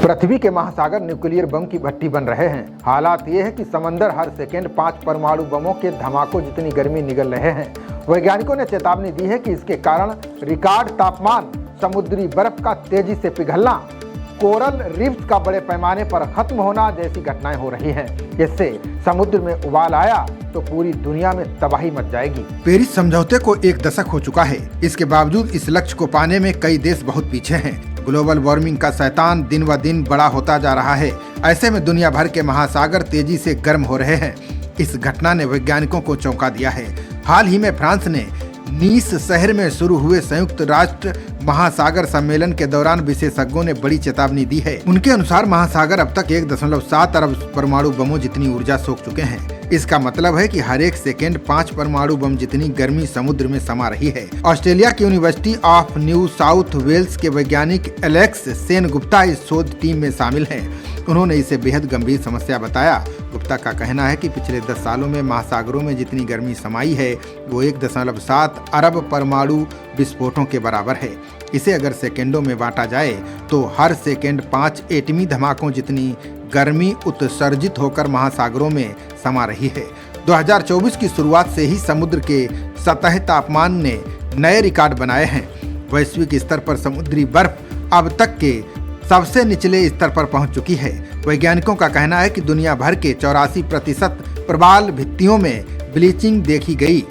पृथ्वी के महासागर nuclear bomb की भट्टी बन रहे हैं। हालात ये है कि समंदर हर सेकेंड 5 परमाणु बमों के धमाकों जितनी गर्मी निगल रहे हैं। वैज्ञानिकों ने चेतावनी दी है कि इसके कारण रिकॉर्ड तापमान, समुद्री बर्फ का तेजी से पिघलना, कोरल रीफ्स का बड़े पैमाने पर खत्म होना जैसी घटनाएं हो रही हैं। इससे समुद्र में उबाल आया तो पूरी दुनिया में तबाही मच जाएगी। पेरिस समझौते को 1 दशक हो चुका है। इसके बावजूद इस लक्ष्य को पाने में कई देश बहुत पीछे हैं। ग्लोबल वार्मिंग का शैतान दिन व दिन बड़ा होता जा रहा है। ऐसे में दुनिया भर के महासागर तेजी से गर्म हो रहे हैं। इस घटना ने वैज्ञानिकों को चौंका दिया है। हाल ही में फ्रांस ने नीस शहर में शुरू हुए संयुक्त राष्ट्र महासागर सम्मेलन के दौरान विशेषज्ञों ने बड़ी चेतावनी दी है। उनके अनुसार महासागर अब तक 1.7 अरब परमाणु बमों जितनी ऊर्जा सोख चुके हैं। इसका मतलब है कि हर एक सेकेंड 5 परमाणु बम जितनी गर्मी समुद्र में समा रही है। ऑस्ट्रेलिया की University of New South Wales के वैज्ञानिक एलेक्स सेनगुप्ता इस शोध टीम में शामिल हैं। उन्होंने इसे बेहद गंभीर समस्या बताया। गुप्ता का कहना है कि पिछले 10 सालों में महासागरों में जितनी गर्मी समाई है वो 1.7 अरब परमाणु विस्फोटों के बराबर है। इसे अगर सेकेंडों में बांटा जाए तो हर सेकेंड 5 एटमी धमाकों जितनी गर्मी उत्सर्जित होकर महासागरों में समा रही है। 2024 की शुरुआत से ही समुद्र के सतह तापमान ने नए रिकॉर्ड बनाए हैं। वैश्विक स्तर पर समुद्री बर्फ अब तक के सबसे निचले स्तर पर पहुंच चुकी है। वैज्ञानिकों का कहना है कि दुनिया भर के 84% प्रबाल भित्तियों में ब्लीचिंग देखी गई,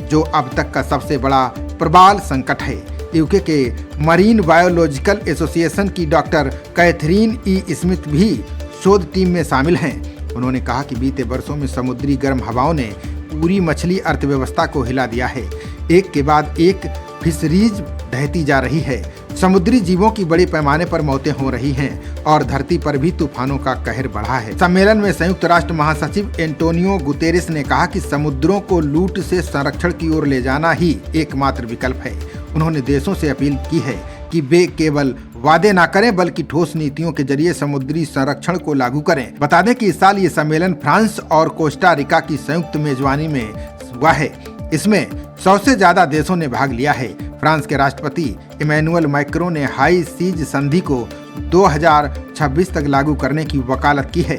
जो अब तक का सबसे बड़ा प्रबाल संकट है। यूके के मरीन बायोलॉजिकल एसोसिएशन की डॉक्टर कैथरीन ई स्मिथ भी शोध टीम में शामिल हैं। उन्होंने कहा कि बीते वर्षों में समुद्री गर्म हवाओं ने पूरी मछली अर्थव्यवस्था को हिला दिया है। एक के बाद एक फिशरीज ढहती जा रही है। समुद्री जीवों की बड़े पैमाने पर मौतें हो रही हैं और धरती पर भी तूफानों का कहर बढ़ा है। सम्मेलन में संयुक्त राष्ट्र महासचिव एंटोनियो गुतेरेस ने कहा कि समुद्रों को लूट से संरक्षण की ओर ले जाना ही एकमात्र विकल्प है। उन्होंने देशों से अपील की है कि वे केवल वादे न करें बल्कि ठोस नीतियों के जरिए समुद्री संरक्षण को लागू करें। बता दें कि इस साल ये सम्मेलन फ्रांस और कोस्टा रिका की संयुक्त मेजबानी में हुआ है। इसमें 100 से ज्यादा देशों ने भाग लिया है। फ्रांस के राष्ट्रपति इमैनुअल मैक्रों ने हाई सीज संधि को 2026 तक लागू करने की वकालत की है।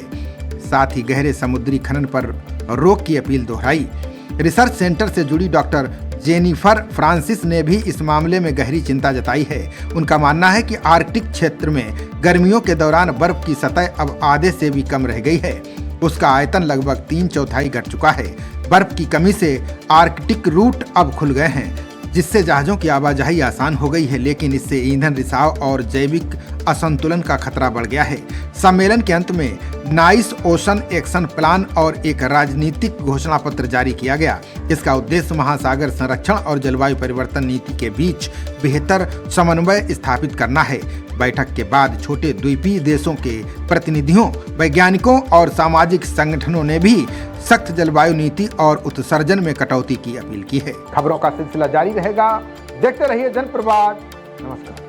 साथ ही गहरे समुद्री खनन पर रोक की अपील दोहराई। रिसर्च सेंटर से जुड़ी डॉक्टर जेनिफर फ्रांसिस ने भी इस मामले में गहरी चिंता जताई है। उनका मानना है कि आर्कटिक क्षेत्र में गर्मियों के दौरान बर्फ की सतह अब आधे से भी कम रह गई है। उसका आयतन लगभग 3/4 घट चुका है। बर्फ की कमी से आर्कटिक रूट अब खुल गए हैं, जिससे जहाजों की आवाजाही आसान हो गई है, लेकिन इससे ईंधन रिसाव और जैविक असंतुलन का खतरा बढ़ गया है। सम्मेलन के अंत में नाइस ओशन एक्शन प्लान और एक राजनीतिक घोषणा पत्र जारी किया गया। इसका उद्देश्य महासागर संरक्षण और जलवायु परिवर्तन नीति के बीच बेहतर समन्वय स्थापित करना है। बैठक के बाद छोटे द्वीपीय देशों के प्रतिनिधियों, वैज्ञानिकों और सामाजिक संगठनों ने भी सख्त जलवायु नीति और उत्सर्जन में कटौती की अपील की है। खबरों का सिलसिला जारी रहेगा। देखते रहिए जनप्रवाद। नमस्कार।